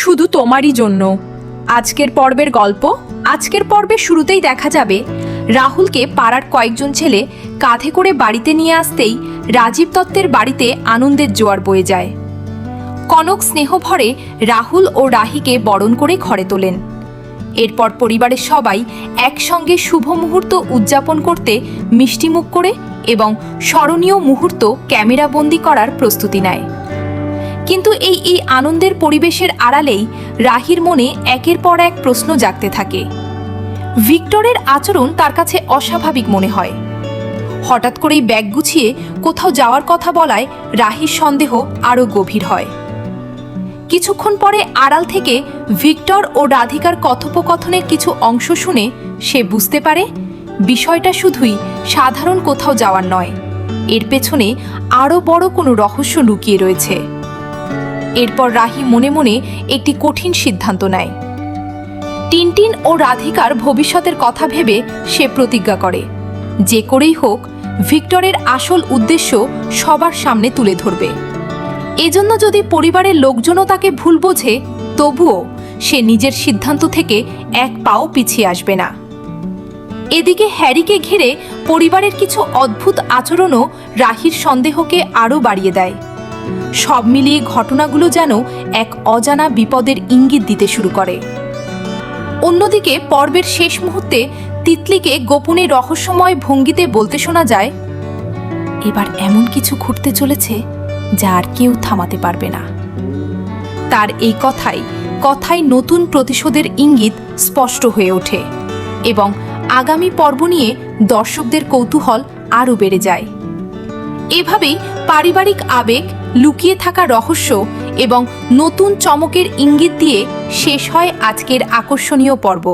শুধু তোমারই জন্য। আজকের পর্বের গল্প। আজকের পর্বের শুরুতেই দেখা যাবে রাহুলকে পাড়ার কয়েকজন ছেলে কাঁধে করে বাড়িতে নিয়ে আসতেই রাজীব দত্তের বাড়িতে আনন্দের জোয়ার বয়ে যায়। কনক স্নেহভরে রাহুল ও রাহিকে বরণ করে ঘরে তোলেন। এরপর পরিবারের সবাই একসঙ্গে শুভ মুহূর্ত উদযাপন করতে মিষ্টিমুখ করে এবং স্মরণীয় মুহূর্ত ক্যামেরাবন্দি করার প্রস্তুতি নেয়। কিন্তু এই আনন্দের পরিবেশের আড়ালেই রাহির মনে একের পর এক প্রশ্ন জাগতে থাকে। ভিক্টরের আচরণ তার কাছে অস্বাভাবিক মনে হয়। হঠাৎ করেই ব্যাগ গুছিয়ে কোথাও যাওয়ার কথা বলায় রাহির সন্দেহ আরও গভীর হয়। কিছুক্ষণ পরে আড়াল থেকে ভিক্টর ও রাধিকার কথোপকথনের কিছু অংশ শুনে সে বুঝতে পারে বিষয়টা শুধুই সাধারণ কোথাও যাওয়ার নয়, এর পেছনে আরও বড় কোনো রহস্য লুকিয়ে রয়েছে। এরপর রাহি মনে মনে একটি কঠিন সিদ্ধান্ত নেয়। টিনটিন ও রাধিকার ভবিষ্যতের কথা ভেবে সে প্রতিজ্ঞা করে যে করেই হোক ভিক্টরের আসল উদ্দেশ্য সবার সামনে তুলে ধরবে। এজন্য যদি পরিবারের লোকজনও তাকে ভুল বোঝে, তবুও সে নিজের সিদ্ধান্ত থেকে এক পাও পিছিয়ে আসবে না। এদিকে হ্যারিকে ঘিরে পরিবারের কিছু অদ্ভুত আচরণও রাহির সন্দেহকে আরও বাড়িয়ে দেয়। সব মিলিয়ে ঘটনাগুলো যেন এক অজানা বিপদের ইঙ্গিত দিতে শুরু করে। অন্যদিকে পর্বের শেষ মুহূর্তে তিতলিকে গোপনে রহস্যময় ভঙ্গিতে বলতে শোনা যায়, এবার এমন কিছু ঘটতে চলেছে যা আর কেউ থামাতে পারবে না। তার এই কথাই নতুন প্রতিশোধের ইঙ্গিত স্পষ্ট হয়ে ওঠে এবং আগামী পর্ব নিয়ে দর্শকদের কৌতূহল আরও বেড়ে যায়। এভাবেই পারিবারিক আবেগ, লুকিয়ে থাকা রহস্য এবং নতুন চমকের ইঙ্গিত দিয়ে শেষ হয় আজকের আকর্ষণীয় পর্ব।